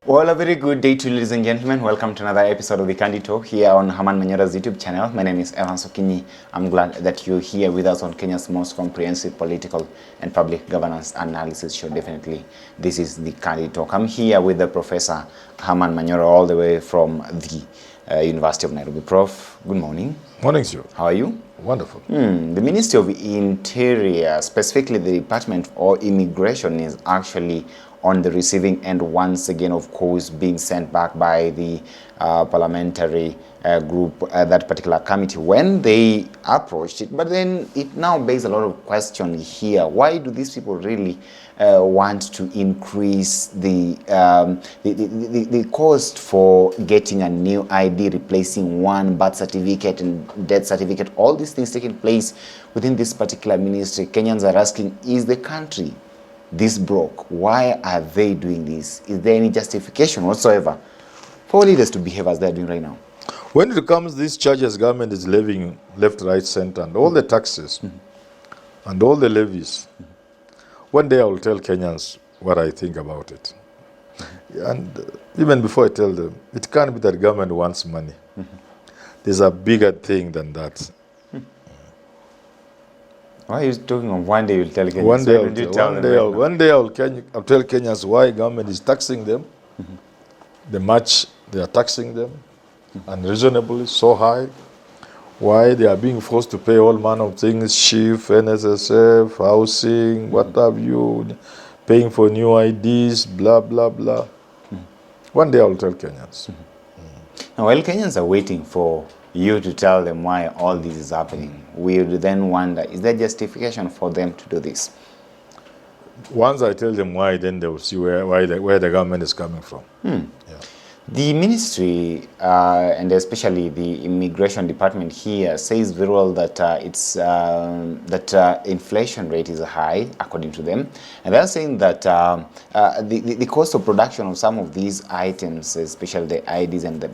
Well, a very good day to you, ladies and gentlemen. Welcome to another episode of the Candy Talk here on Herman Manyora's YouTube channel. My name is Evan Sokinyi. I'm glad that you're here with us on Kenya's most comprehensive political and public governance analysis show. Definitely, this is the Candy Talk. I'm here with the Professor Herman Manyora, all the way from the University of Nairobi. Prof, good morning. Morning, sir. How are you? Wonderful. The Ministry of Interior, specifically the Department of Immigration, is actually on the receiving end once again, of course, being sent back by the parliamentary group, that particular committee, when they approached it. But then it now begs a lot of questions here. Why do these people really want to increase the cost for getting a new ID, replacing one birth certificate and death certificate? All these things taking place within this particular ministry. Kenyans are asking, is the country this broke? Why are they doing this? Is there any justification whatsoever for leaders to behave as they're doing right now? When it comes, these charges government is levying left, right, center, and all the taxes and all the levies. One day I will tell Kenyans what I think about it. And even before I tell them, it can't be that government wants money. There's a bigger thing than that. Why are you talking of one day you'll tell Kenyans? One day I'll tell Kenyans why government is taxing them, the much they are taxing them, unreasonably so high, why they are being forced to pay all manner of things, chief, NSSF, housing, what have you, paying for new IDs, blah, blah, blah. One day I'll tell Kenyans. Now, while Kenyans are waiting for you to tell them why all this is happening, we would then wonder, is there justification for them to do this? Once I tell them why, then they will see where the government is coming from. Yeah. The ministry, and especially the immigration department here, says very well that inflation rate is high, according to them. And they're saying that the cost of production of some of these items, especially the IDs and the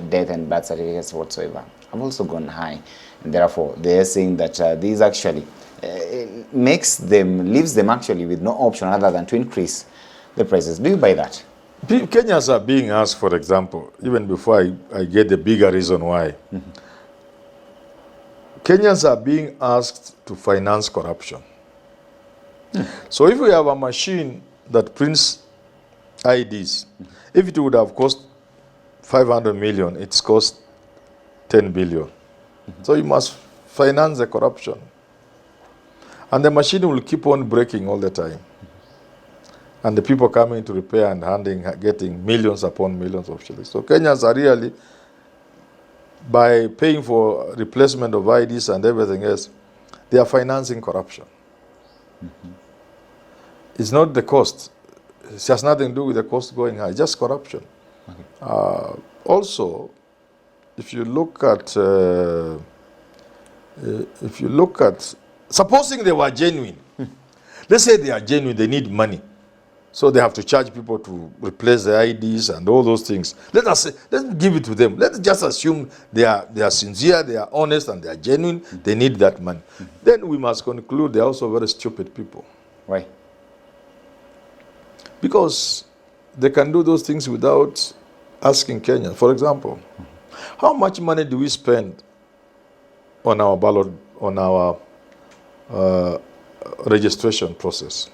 death and birth certificates whatsoever, have also gone high. And therefore, they're saying that this actually leaves them actually with no option other than to increase the prices. Do you buy that? Kenyans are being asked, for example, even before I get the bigger reason why, Kenyans are being asked to finance corruption. So if we have a machine that prints IDs, if it would have cost 500 million, it's cost 10 billion. So you must finance the corruption. And the machine will keep on breaking all the time. And the people coming to repair and getting millions upon millions of shillings. So Kenyans are really, by paying for replacement of IDs and everything else, they are financing corruption. It's not the cost. It has nothing to do with the cost going high, just corruption. Also, if you look at, supposing they were genuine, let's say they are genuine, they need money. So they have to charge people to replace the IDs and all those things. Let's give it to them. Let's just assume they are sincere, they are honest, and they are genuine. They need that money. Then we must conclude they are also very stupid people. Why? Because they can do those things without asking Kenyans. For example, how much money do we spend on our ballot, on our registration process?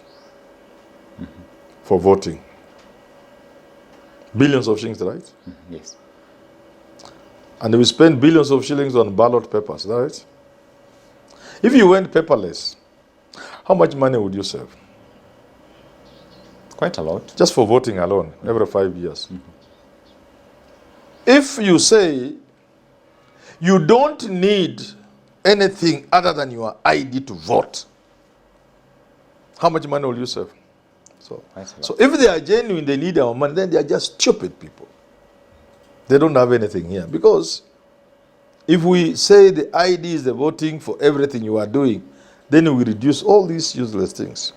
For voting. Billions of shillings, right? Yes. And we spend billions of shillings on ballot papers, right? If you went paperless, how much money would you save? Quite a lot. Just for voting alone, every 5 years. If you say you don't need anything other than your ID to vote, how much money will you save? So if they are genuine, they need our money, then they are just stupid people. They don't have anything here. Because if we say the ID is the voting for everything you are doing, then we reduce all these useless things.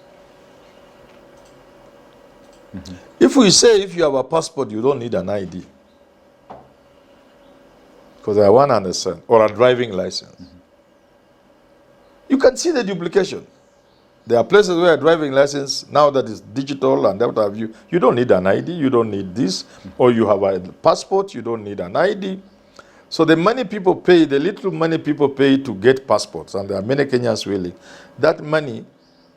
If we say if you have a passport, you don't need an ID, because I want to understand, or a driving license, you can see the duplication. There are places where a driving license, now that is digital and what have you, you don't need an ID, you don't need this, or you have a passport, you don't need an ID. So the money people pay, the little money people pay to get passports, and there are many Kenyans willing, that money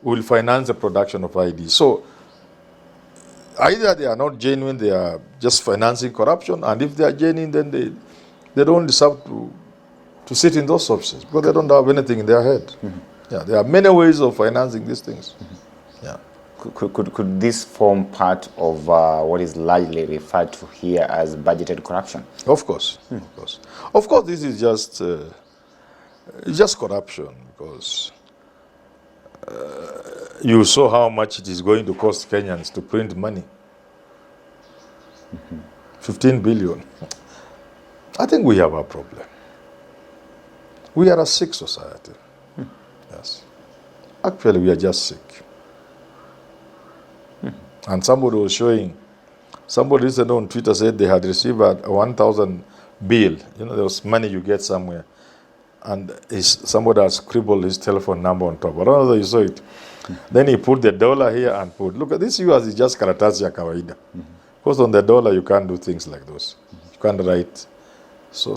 will finance the production of ID. So either they are not genuine, they are just financing corruption, and if they are genuine, then they don't deserve to sit in those offices because they don't have anything in their head. Yeah, there are many ways of financing these things. Yeah. Could this form part of what is largely referred to here as budgeted corruption? Of course, of course. Of course, this is just corruption because you saw how much it is going to cost Kenyans to print money. 15 billion. I think we have a problem. We are a sick society. Yes. Actually, we are just sick. And somebody was showing, somebody recently on Twitter said they had received a 1,000 bill. You know, there was money you get somewhere. And somebody had scribbled his telephone number on top. I don't know if you saw it. Then he put the dollar here and put, look at this US is just karatasi ya kawaida. Because on the dollar you can't do things like those. You can't write. So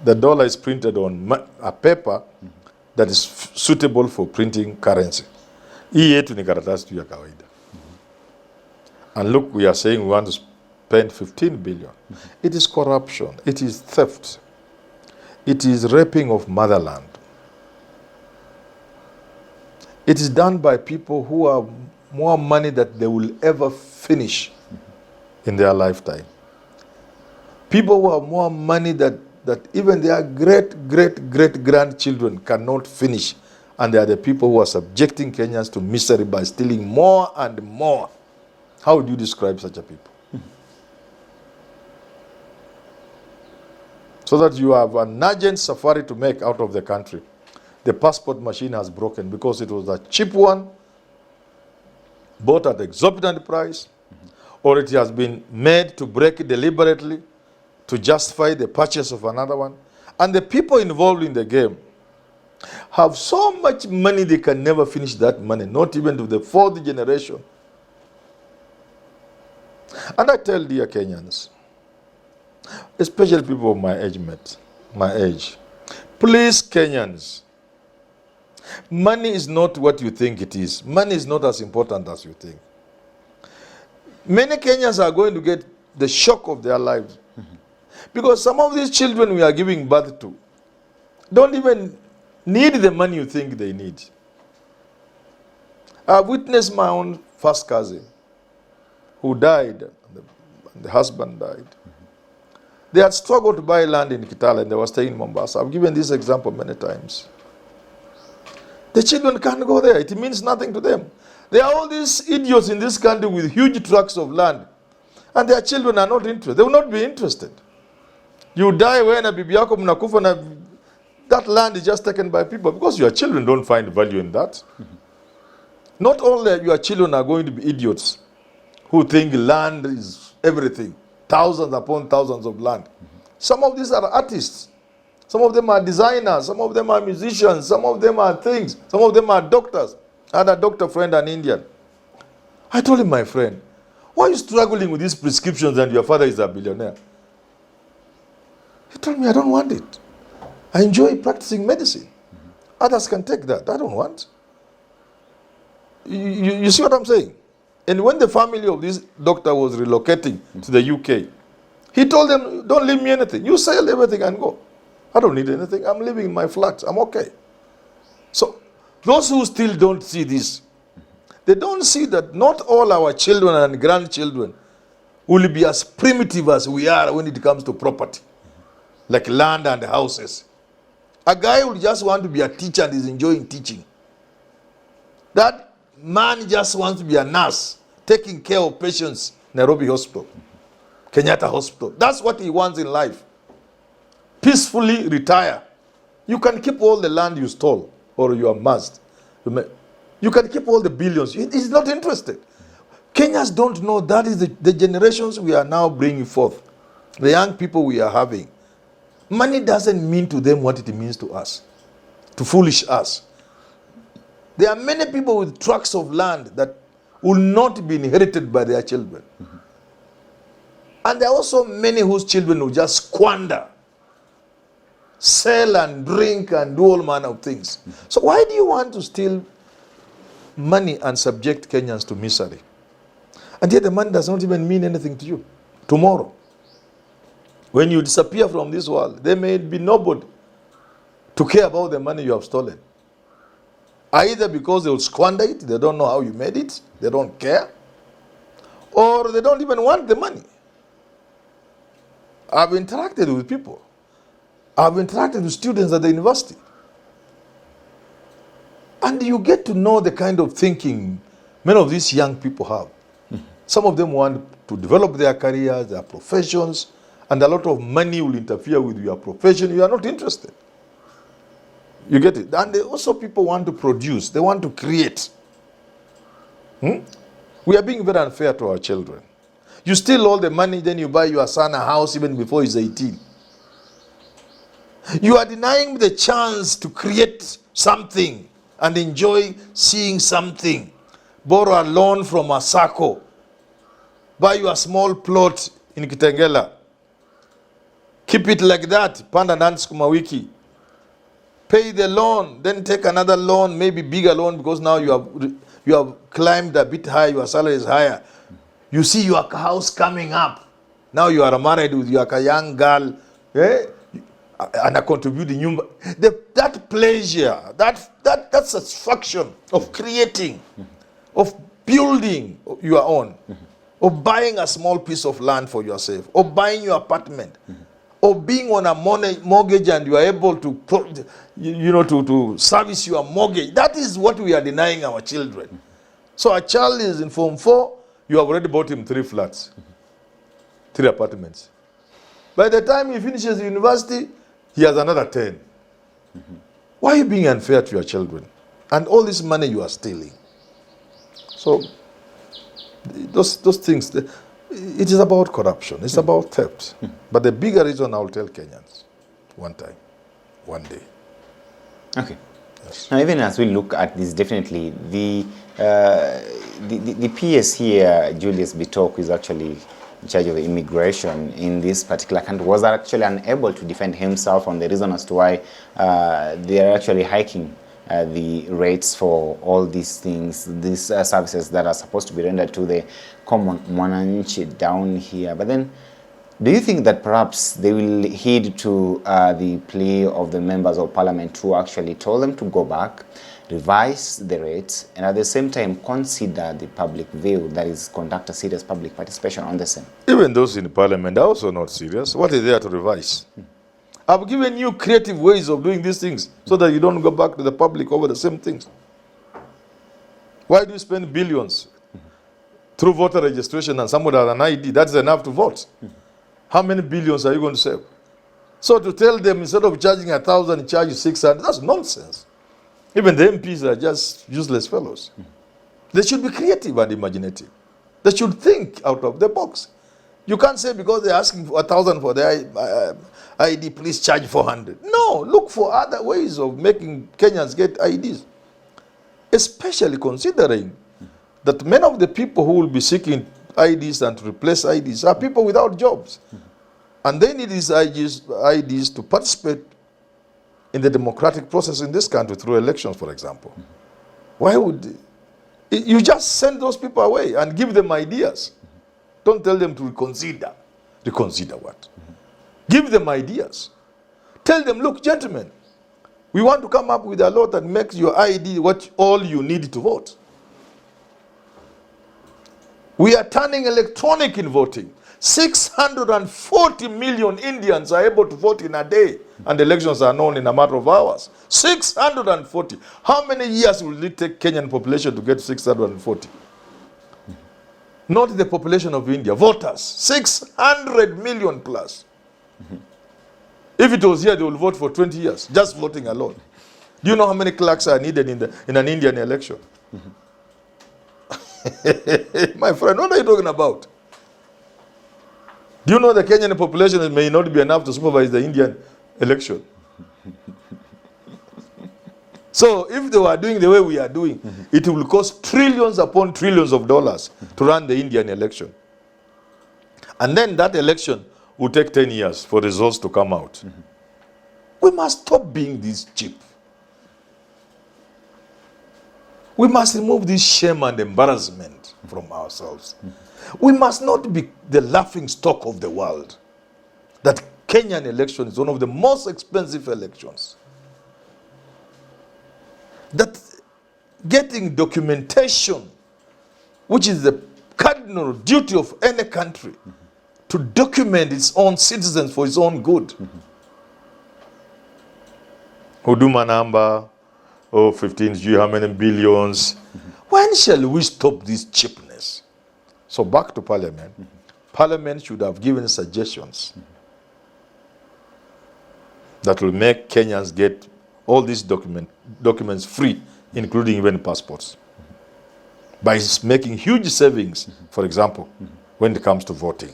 the dollar is printed on a paper that is suitable for printing currency. Hii yetu ni karatasi tu ya kawaida. And look, we are saying we want to spend 15 billion. It is corruption. It is theft. It is raping of motherland. It is done by people who have more money than they will ever finish in their lifetime. People who have more money that even their great-great-great-grandchildren cannot finish. And they are the people who are subjecting Kenyans to misery by stealing more and more. How would you describe such a people? So that you have an urgent safari to make out of the country. The passport machine has broken because it was a cheap one, bought at exorbitant price, or it has been made to break it deliberately to justify the purchase of another one. And the people involved in the game have so much money they can never finish that money, not even to the fourth generation. And I tell dear Kenyans, especially people of my age, please Kenyans, money is not what you think it is. Money is not as important as you think. Many Kenyans are going to get the shock of their lives. Because some of these children we are giving birth to don't even need the money you think they need. I've witnessed my own first cousin who died, and the husband died. They had struggled to buy land in Kitale and they were staying in Mombasa. I've given this example many times. The children can't go there. It means nothing to them. There are all these idiots in this country with huge tracts of land. And their children are not interested. They will not be interested. You die when a bibi yako mnakufa na that land is just taken by people because your children don't find value in that. Not only your children are going to be idiots who think land is everything. Thousands upon thousands of land. Some of these are artists. Some of them are designers. Some of them are musicians. Some of them are things. Some of them are doctors. I had a doctor friend, an Indian. I told him, my friend, why are you struggling with these prescriptions and your father is a billionaire? He told me, I don't want it. I enjoy practicing medicine. Others can take that. I don't want. You see what I'm saying? And when the family of this doctor was relocating to the UK, he told them, don't leave me anything. You sell everything and go. I don't need anything. I'm living in my flat. I'm okay. So those who still don't see this, they don't see that not all our children and grandchildren will be as primitive as we are when it comes to property, like land and houses. A guy will just want to be a teacher and is enjoying teaching. That man just wants to be a nurse, taking care of patients, Nairobi Hospital, Kenyatta Hospital. That's what he wants in life. Peacefully retire. You can keep all the land you stole or you amassed. You can keep all the billions. He's not interested. Kenyans don't know that is the generations we are now bringing forth. The young people we are having. Money doesn't mean to them what it means to us. To foolish us. There are many people with tracts of land that will not be inherited by their children. And there are also many whose children will just squander, sell and drink and do all manner of things. So why do you want to steal money and subject Kenyans to misery? And yet the money does not even mean anything to you. Tomorrow, when you disappear from this world, there may be nobody to care about the money you have stolen. Either because they will squander it, they don't know how you made it, they don't care, or they don't even want the money. I've interacted with people. I've interacted with students at the university. And you get to know the kind of thinking many of these young people have. Some of them want to develop their careers, their professions, and a lot of money will interfere with your profession. You are not interested. You get it? And also people want to produce. They want to create. We are being very unfair to our children. You steal all the money, then you buy your son a house even before he's 18. You are denying the chance to create something and enjoy seeing something. Borrow a loan from a SACCO. Buy you a small plot in Kitengela. Keep it like that. Panda and sukuma wiki. Pay the loan, then take another loan, maybe bigger loan, because now you have climbed a bit high, your salary is higher. You see your house coming up. Now you are married with your young girl, and are contributing. That pleasure, that satisfaction of creating, of building your own, of buying a small piece of land for yourself, of buying your apartment, of being on a mortgage and you are able to, to service your mortgage. That is what we are denying our children. So a child is in Form 4, you have already bought him 3 flats, 3 apartments. By the time he finishes university, he has another 10. Why are you being unfair to your children? And all this money you are stealing. So those things, it is about corruption. It's about theft. But the bigger reason, I will tell Kenyans one time, one day. Okay. Yes. Now, even as we look at this, definitely the PS here, Julius Bitok, is actually in charge of immigration in this particular country, was actually unable to defend himself on the reason as to why they are actually hiking the rates for all these things, these services that are supposed to be rendered to the common mwananchi down here. But then, do you think that perhaps they will heed to the plea of the members of parliament who actually told them to go back, revise the rates, and at the same time consider the public view, that is, conduct a serious public participation on the same? Even those in parliament are also not serious. What is there to revise? I've given you creative ways of doing these things so that you don't go back to the public over the same things. Why do you spend billions through voter registration and somebody has an ID? That's enough to vote. How many billions are you going to save? So to tell them instead of charging 1,000, charge you 600, that's nonsense. Even the MPs are just useless fellows. They should be creative and imaginative. They should think out of the box. You can't say because they're asking for 1,000 for their ID, please charge 400. No, look for other ways of making Kenyans get IDs. Especially considering that many of the people who will be seeking IDs and to replace IDs are people without jobs. And they need these IDs to participate in the democratic process in this country through elections, for example. Why would you just send those people away and give them ideas? Don't tell them to reconsider. Reconsider what? Give them ideas. Tell them, look, gentlemen, we want to come up with a law that makes your ID what all you need to vote. We are turning electronic in voting. 640 million Indians are able to vote in a day, and elections are known in a matter of hours. 640. How many years will it take Kenyan population to get to 640? Not the population of India. Voters, 600 million plus. If it was here, they will vote for 20 years, just voting alone. Do you know how many clerks are needed in an Indian election? My friend, what are you talking about? Do you know the Kenyan population may not be enough to supervise the Indian election? So if they were doing the way we are doing, it will cost trillions upon trillions of dollars to run the Indian election. And then that election will take 10 years for results to come out. We must stop being this cheap. We must remove this shame and embarrassment from ourselves. We must not be the laughing stock of the world. That Kenyan election is one of the most expensive elections. That getting documentation, which is the cardinal duty of any country, to document its own citizens for its own good. Huduma number, 15, how many billions. When shall we stop this cheapness? So back to Parliament. Parliament should have given suggestions that will make Kenyans get all these documents free, including even passports, by making huge savings, for example, when it comes to voting.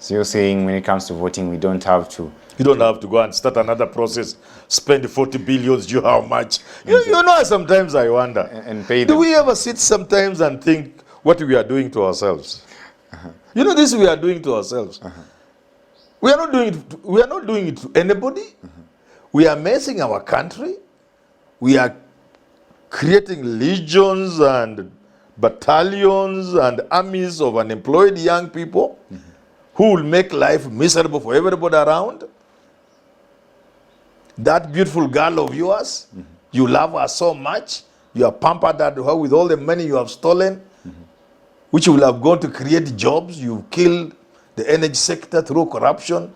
So you're saying when it comes to voting, we don't have to... You don't have to go and start another process, spend 40 billion, you how much. You know, sometimes I wonder, and pay do we ever sit sometimes and think what we are doing to ourselves? You know, this we are doing to ourselves. We are not doing it to anybody. We are messing our country. We are creating legions and battalions and armies of unemployed young people who will make life miserable for everybody around. That beautiful girl of yours, you love her so much, you have pampered her with all the money you have stolen, which will have gone to create jobs. You've killed the energy sector through corruption.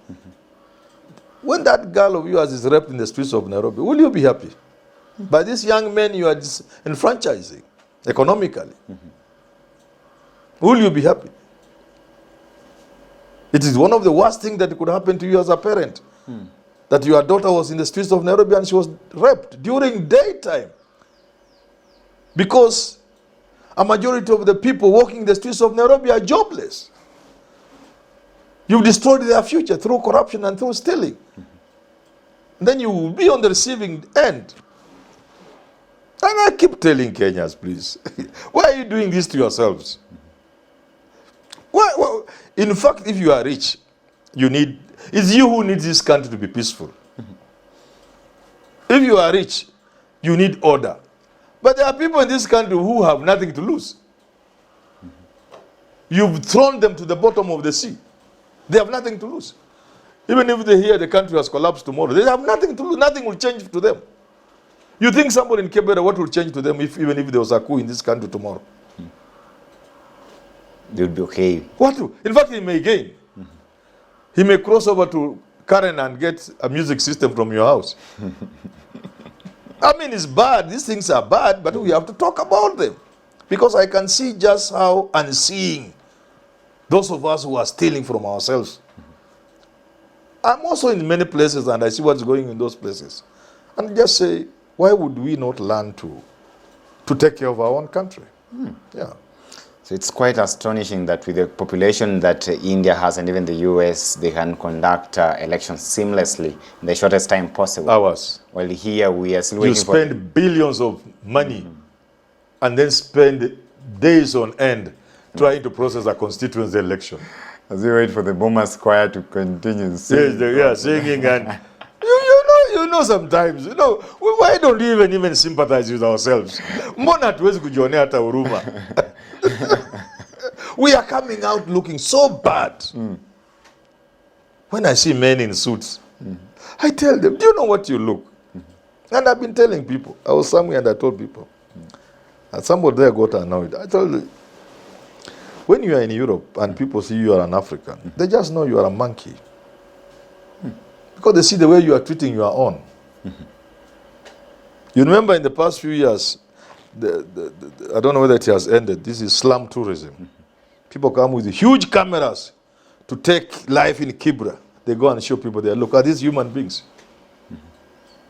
When that girl of yours is raped in the streets of Nairobi, will you be happy? By these young men you are enfranchising economically. Will you be happy? It is one of the worst things that could happen to you as a parent. That your daughter was in the streets of Nairobi and she was raped during daytime. Because a majority of the people walking the streets of Nairobi are jobless. You've destroyed their future through corruption and through stealing. Then you will be on the receiving end. And I keep telling Kenyans, please, why are you doing this to yourselves? Why? In fact, if you are rich, it's you who needs this country to be peaceful. If you are rich, you need order. But there are people in this country who have nothing to lose. You've thrown them to the bottom of the sea. They have nothing to lose. Even if they hear the country has collapsed tomorrow, they have nothing to lose. Nothing will change to them. You think somebody in Kega, what will change to them even if there was a coup in this country tomorrow? They would be okay. What? In fact, he may gain. He may cross over to Karen and get a music system from your house. I mean, it's bad. These things are bad, but we have to talk about them. Because I can see just how unseeing those of us who are stealing from ourselves. I'm also in many places and I see what's going in those places. And just say, why would we not learn to take care of our own country? Yeah. So it's quite astonishing that with the population that India has and even the US, they can conduct elections seamlessly in the shortest time possible. Hours. While here we are still waiting for... You spend billions of money and then spend days on end trying to process a constituency election. As we wait for the Bombers choir to continue singing. Yes, singing and... You know sometimes, why don't we even sympathize with ourselves? Mbona hatuwezi kujionea hata huruma? We are coming out looking so bad. When I see men in suits, I tell them, do you know what you look? And I've been telling people. I was somewhere and I told people. And somebody there got annoyed. I told them, when you are in Europe and people see you are an African, they just know you are a monkey. Because they see the way you are treating your own. You remember in the past few years, I don't know whether it has ended, this is slum tourism. People come with huge cameras to take life in Kibra. They go and show people there, look, are these human beings?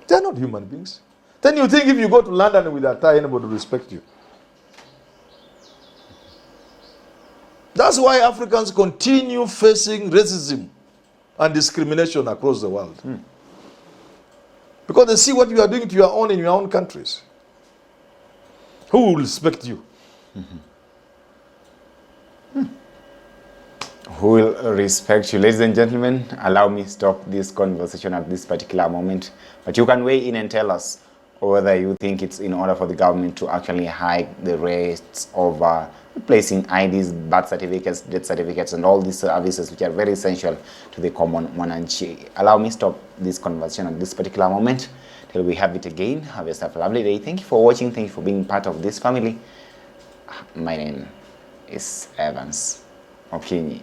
They're not human beings. Then you think if you go to London with a tie, anybody will respect you. That's why Africans continue facing racism and discrimination across the world. Because they see what you are doing to your own in your own countries. Who will respect you? Who will respect you? Ladies and gentlemen, allow me stop this conversation at this particular moment. But you can weigh in and tell us whether you think it's in order for the government to actually hike the rates of replacing IDs, birth certificates, death certificates, and all these services which are very essential to the common Mwananchi. Allow me stop this conversation at this particular moment till we have it again. Have yourself a lovely day. Thank you for watching. Thank you for being part of this family. My name is Evans Opini.